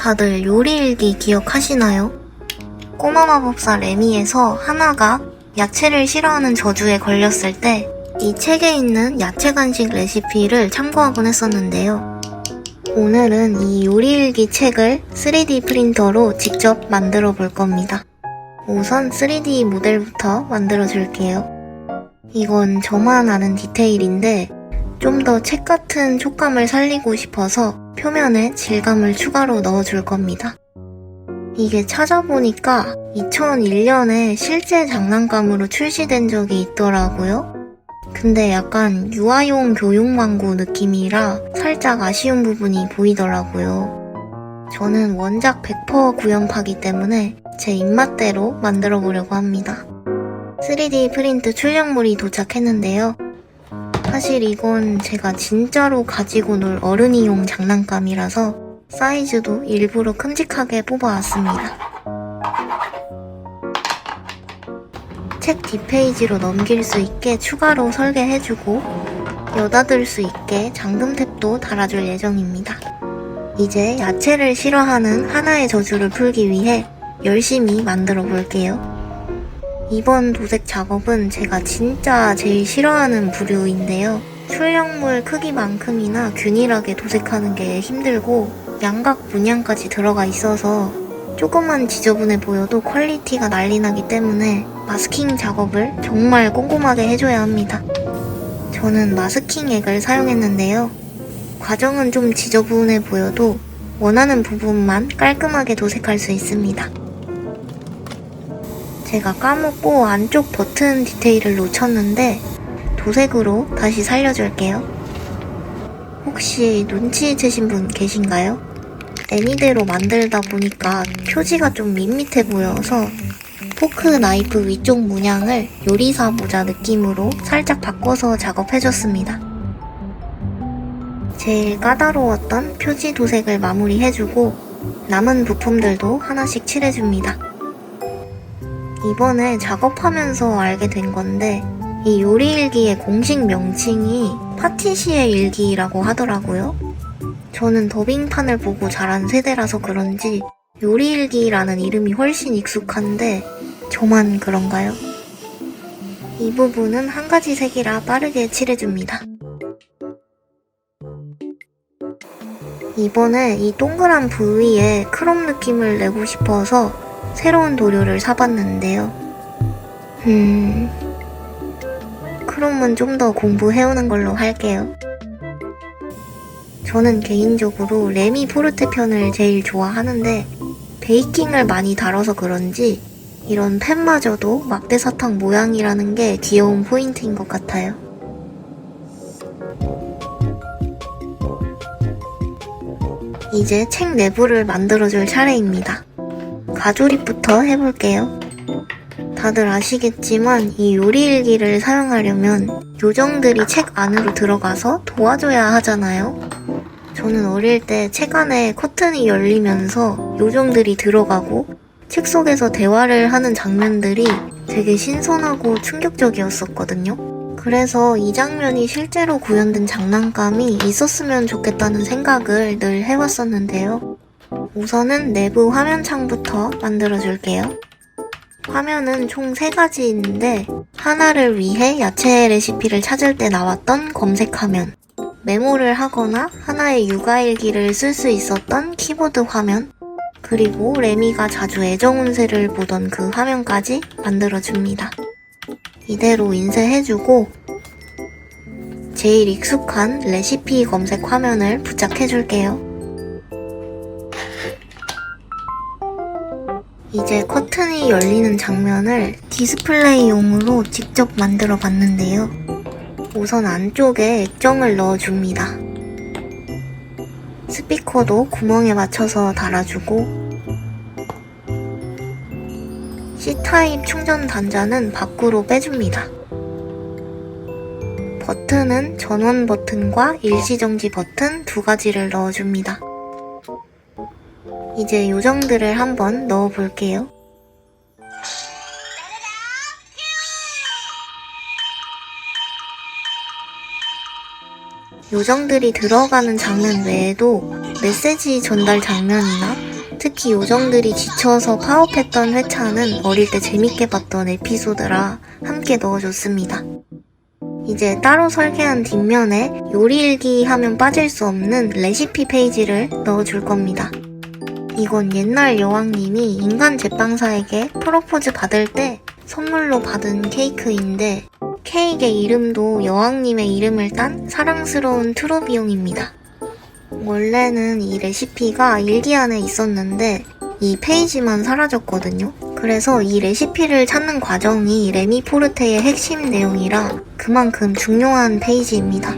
다들 요리일기 기억하시나요? 꼬마마법사 레미에서 하나가 야채를 싫어하는 저주에 걸렸을 때 이 책에 있는 야채 간식 레시피를 참고하곤 했었는데요. 오늘은 이 요리일기 책을 3D 프린터로 직접 만들어 볼 겁니다. 우선 3D 모델부터 만들어 줄게요. 이건 저만 아는 디테일인데 좀 더 책 같은 촉감을 살리고 싶어서 표면에 질감을 추가로 넣어줄 겁니다. 이게 찾아보니까 2001년에 실제 장난감으로 출시된 적이 있더라고요. 근데 약간 유아용 교육망구 느낌이라 살짝 아쉬운 부분이 보이더라고요. 저는 원작 100% 구현파기 때문에 제 입맛대로 만들어 보려고 합니다. 3D 프린트 출력물이 도착했는데요. 사실 이건 제가 진짜로 가지고 놀 어른이용 장난감이라서 사이즈도 일부러 큼직하게 뽑아왔습니다. 책 뒷페이지로 넘길 수 있게 추가로 설계해주고 여닫을 수 있게 잠금탭도 달아줄 예정입니다. 이제 야채를 싫어하는 하나의 저주를 풀기 위해 열심히 만들어 볼게요. 이번 도색 작업은 제가 진짜 제일 싫어하는 부류인데요. 출력물 크기만큼이나 균일하게 도색하는 게 힘들고 양각 문양까지 들어가 있어서 조금만 지저분해 보여도 퀄리티가 난리나기 때문에 마스킹 작업을 정말 꼼꼼하게 해줘야 합니다. 저는 마스킹 액을 사용했는데요. 과정은 좀 지저분해 보여도 원하는 부분만 깔끔하게 도색할 수 있습니다. 제가 까먹고 안쪽 버튼 디테일을 놓쳤는데 도색으로 다시 살려줄게요. 혹시 눈치채신 분 계신가요? 애니대로 만들다 보니까 표지가 좀 밋밋해 보여서 포크 나이프 위쪽 문양을 요리사 모자 느낌으로 살짝 바꿔서 작업해줬습니다. 제일 까다로웠던 표지 도색을 마무리해주고 남은 부품들도 하나씩 칠해줍니다. 이번에 작업하면서 알게 된 건데 이 요리일기의 공식 명칭이 파티시에 일기라고 하더라고요. 저는 더빙판을 보고 자란 세대라서 그런지 요리일기라는 이름이 훨씬 익숙한데 저만 그런가요? 이 부분은 한 가지 색이라 빠르게 칠해줍니다. 이번에 이 동그란 부위에 크롬 느낌을 내고 싶어서 새로운 도료를 사봤는데요. 크롬은 좀 더 공부해오는 걸로 할게요. 저는 개인적으로 레미 포르테 편을 제일 좋아하는데 베이킹을 많이 다뤄서 그런지 이런 펜마저도 막대사탕 모양이라는 게 귀여운 포인트인 것 같아요. 이제 책 내부를 만들어줄 차례입니다. 가조립부터 해볼게요. 다들 아시겠지만 이 요리일기를 사용하려면 요정들이 책 안으로 들어가서 도와줘야 하잖아요. 저는 어릴 때 책 안에 커튼이 열리면서 요정들이 들어가고 책 속에서 대화를 하는 장면들이 되게 신선하고 충격적이었었거든요. 그래서 이 장면이 실제로 구현된 장난감이 있었으면 좋겠다는 생각을 늘 해왔었는데요. 우선은 내부 화면창부터 만들어줄게요. 화면은 총 3가지 있는데 하나를 위해 야채 레시피를 찾을 때 나왔던 검색화면, 메모를 하거나 하나의 육아일기를 쓸 수 있었던 키보드 화면, 그리고 레미가 자주 애정운세를 보던 그 화면까지 만들어줍니다. 이대로 인쇄해주고 제일 익숙한 레시피 검색 화면을 부착해줄게요. 이제 커튼이 열리는 장면을 디스플레이용으로 직접 만들어 봤는데요. 우선 안쪽에 액정을 넣어줍니다. 스피커도 구멍에 맞춰서 달아주고 C타입 충전 단자는 밖으로 빼줍니다. 버튼은 전원 버튼과 일시정지 버튼 2가지를 넣어줍니다. 이제 요정들을 한번 넣어볼게요. 요정들이 들어가는 장면 외에도 메시지 전달 장면이나 특히 요정들이 지쳐서 파업했던 회차는 어릴 때 재밌게 봤던 에피소드라 함께 넣어줬습니다. 이제 따로 설계한 뒷면에 요리일기 하면 빠질 수 없는 레시피 페이지를 넣어줄 겁니다. 이건 옛날 여왕님이 인간 제빵사에게 프로포즈 받을 때 선물로 받은 케이크인데 케이크의 이름도 여왕님의 이름을 딴 사랑스러운 트로비용입니다. 원래는 이 레시피가 일기 안에 있었는데 이 페이지만 사라졌거든요. 그래서 이 레시피를 찾는 과정이 레미포르테의 핵심 내용이라 그만큼 중요한 페이지입니다.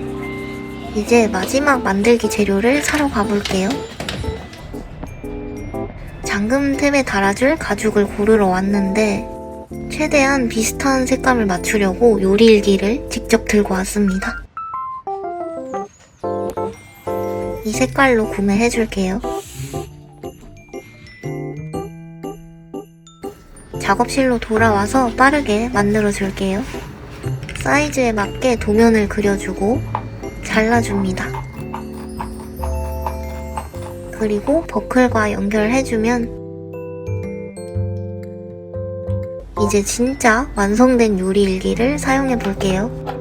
이제 마지막 만들기 재료를 사러 가볼게요. 잠금템에 달아줄 가죽을 고르러 왔는데 최대한 비슷한 색감을 맞추려고 요리일기를 직접 들고 왔습니다. 이 색깔로 구매해줄게요. 작업실로 돌아와서 빠르게 만들어줄게요. 사이즈에 맞게 도면을 그려주고 잘라줍니다. 그리고 버클과 연결해주면 이제 진짜 완성된 요리일기를 사용해볼게요.